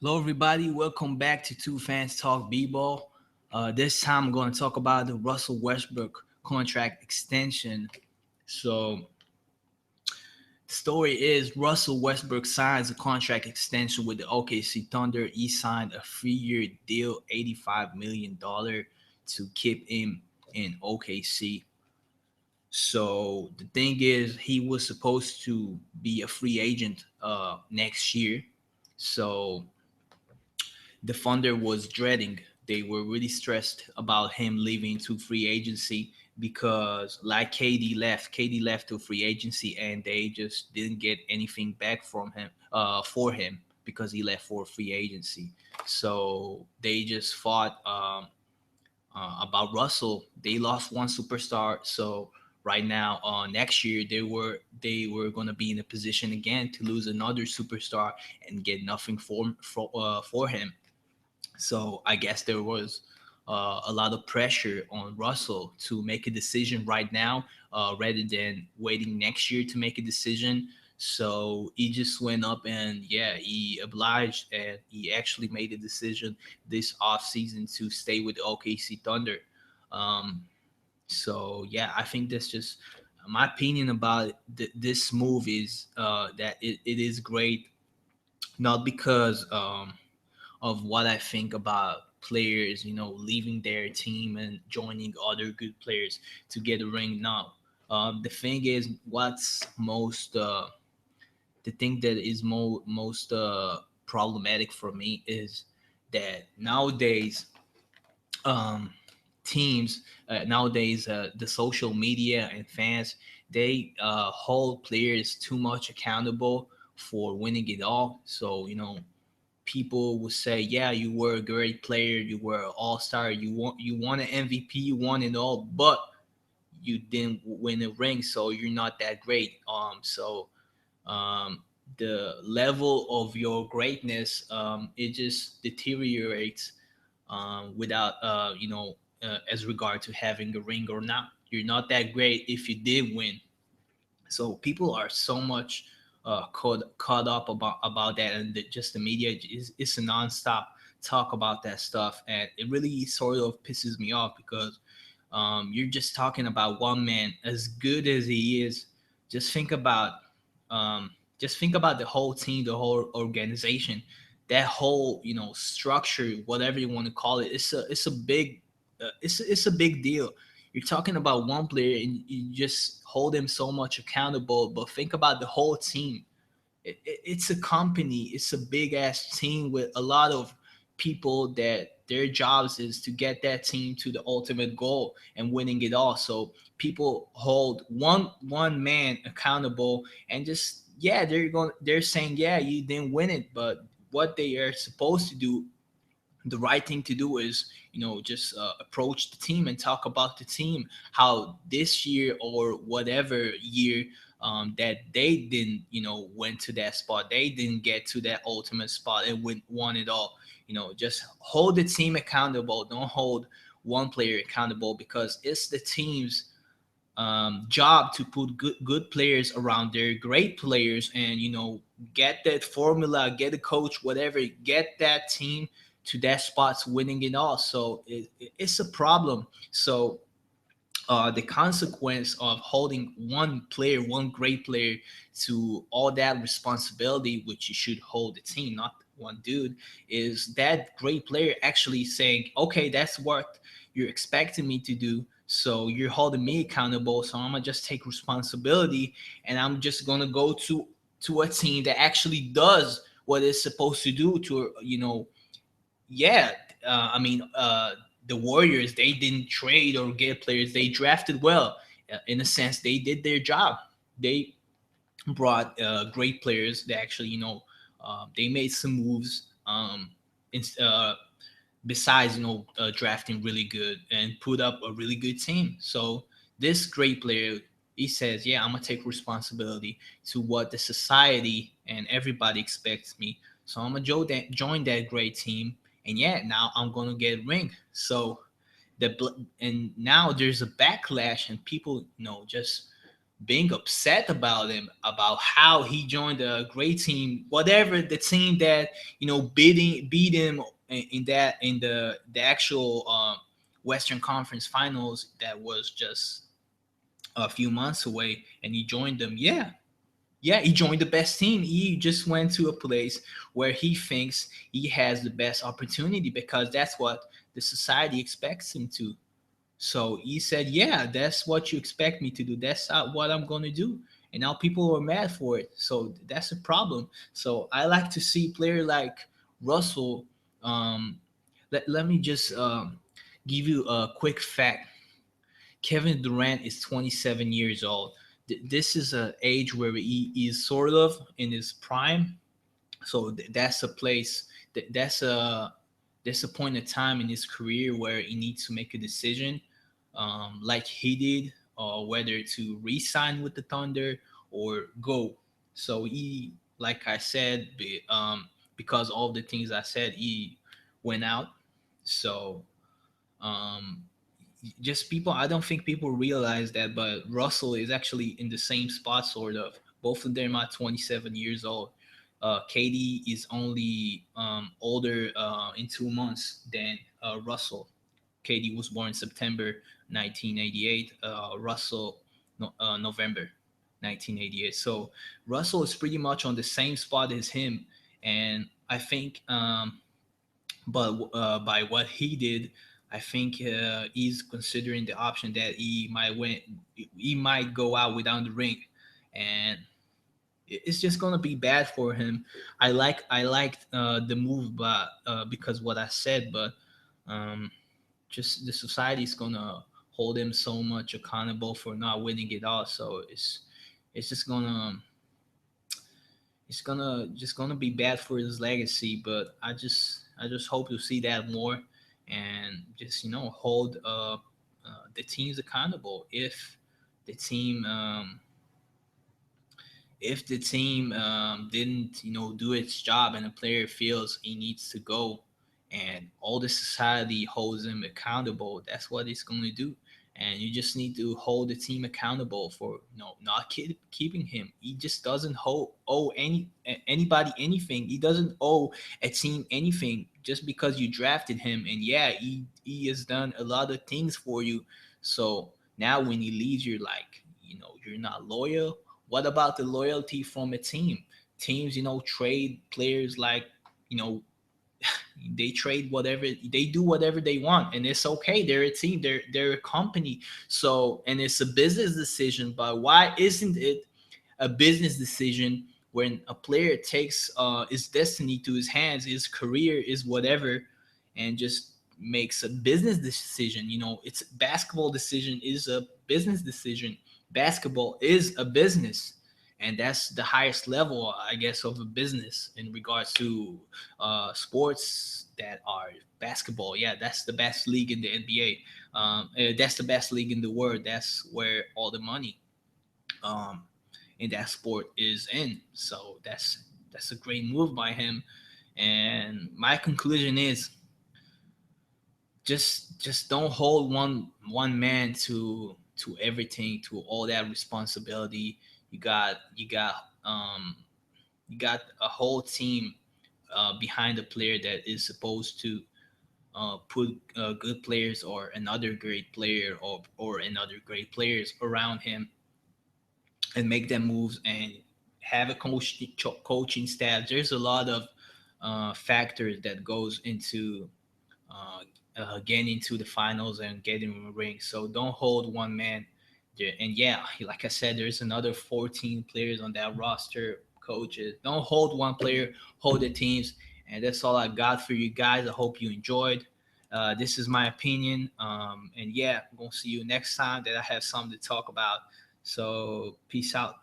Hello, everybody. Welcome back to Two Fans Talk B-Ball. This time, I'm going to talk about the Russell Westbrook contract extension. So, the story is Russell Westbrook signs a contract extension with the OKC Thunder. He signed a 3-year deal, $85 million, to keep him in OKC. So, the thing is, he was supposed to be a free agent next year. So, the Thunder was dreading. They were really stressed about him leaving to free agency because, like KD left to free agency, and they just didn't get anything back from him for him because he left for free agency. So they just fought about Russell. They lost one superstar, so right now, next year they were gonna be in a position again to lose another superstar and get nothing for him. So I guess there was a lot of pressure on Russell to make a decision right now rather than waiting next year to make a decision. So he just went up and yeah, he obliged and he actually made a decision this offseason to stay with the OKC Thunder. Um, so yeah, I think that's just my opinion about this move is that it is great, not because of what I think about players, leaving their team and joining other good players to get a ring now. The thing is, the thing that is most problematic for me is that nowadays, um, teams, the social media and fans, they hold players too much accountable for winning it all. So, people would say, "Yeah, you were a great player. You were an all star. You won an MVP. You won it all, but you didn't win a ring, so you're not that great." So the level of your greatness, it just deteriorates without as regard to having a ring or not. You're not that great if you did win. So people are so much caught up about that, and just the media is it's a nonstop talk about that stuff, and it really sort of pisses me off because you're just talking about one man. As good as he is, just think about um, the whole team, the whole organization, that whole structure, whatever you want to call it. It's a big it's a big deal. You're talking about one player and you just hold him so much accountable, but think about the whole team. It's a company, it's a big ass team with a lot of people that their jobs is to get that team to the ultimate goal and winning it all. So people hold one man accountable and just yeah, they're saying yeah, you didn't win it, but what they are supposed to do, the right thing to do is just approach the team and talk about the team, how this year or whatever year that they didn't went to that spot, they didn't get to that ultimate spot and won it all. Just hold the team accountable, don't hold one player accountable, because it's the team's job to put good players around their great players, and get that formula, get a coach, whatever, get that team to that spot's winning it all. So it's a problem. So the consequence of holding one player, one great player, to all that responsibility, which you should hold the team, not one dude, is that great player actually saying, okay, that's what you're expecting me to do. So you're holding me accountable. So I'm gonna just take responsibility, and I'm just gonna go to a team that actually does what it's supposed to do. To yeah, I mean, the Warriors, they didn't trade or get players. They drafted well. In a sense, they did their job. They brought great players. They actually, they made some moves. In, besides, drafting really good and put up a really good team. So this great player, he says, "Yeah, I'm gonna take responsibility to what the society and everybody expects me. So I'm gonna join that great team, and yeah, now I'm gonna get a ring." So and now there's a backlash, and people, just being upset about him, about how he joined a great team, whatever the team that beat him in that in the actual Western Conference Finals that was just a few months away, and he joined them. Yeah, yeah, he joined the best team. He just went to a place where he thinks he has the best opportunity because that's what the society expects him to. So he said, "Yeah, that's what you expect me to do. That's what I'm going to do." And now people are mad for it. So that's a problem. So I like to see player like Russell. Let me just give you a quick fact. Kevin Durant is 27 years old. This is an age where he is sort of in his prime. So that's a place that's a point in time in his career where he needs to make a decision, like he did, whether to re-sign with the Thunder or go. So he, like I said, because all the things I said, he went out. So um, just people, I don't think people realize that, but Russell is actually in the same spot, sort of. Both of them are 27 years old. KD is only older in 2 months than Russell. KD was born September 1988. Russell, November 1988. So Russell is pretty much on the same spot as him, and I think but by what he did, I think he's considering the option that he might go out without the ring, and it's just gonna be bad for him. I liked the move, but because what I said, but um, just the society is gonna hold him so much accountable for not winning it all. So it's just gonna it's gonna be bad for his legacy. But I just hope to see that more, and just hold the teams accountable the team um, if the team didn't do its job and the player feels he needs to go and all the society holds him accountable, that's what it's going to do. And you just need to hold the team accountable for not keeping him. He just doesn't owe anybody anything. He doesn't owe a team anything just because you drafted him. And yeah, he has done a lot of things for you. So now when he leaves, you're like, you're not loyal. What about the loyalty from a team? Teams, trade players like, you know, they trade whatever, they do whatever they want, and it's okay. They're a team, they're a company. So, and it's a business decision, but why isn't it a business decision when a player takes his destiny to his hands, his career is whatever, and just makes a business decision? It's basketball decision is a business decision. Basketball is a business, and that's the highest level, I guess, of a business in regards to sports that are basketball. Yeah, that's the best league in the NBA. That's the best league in the world. That's where all the money um, in that sport is in. So that's a great move by him. And my conclusion is just don't hold one man to everything, to all that responsibility. You got um, you got a whole team behind a player that is supposed to put good players or another great player or another great players around him and make them moves and have a coaching staff. There's a lot of factors that goes into uh, getting to the finals and getting a ring. So don't hold one man. And yeah, like I said, there's another 14 players on that roster. Coaches, don't hold one player, hold the teams. And that's all I got for you guys. I hope you enjoyed. This is my opinion. And yeah, I'm gonna see you next time that I have something to talk about. So peace out.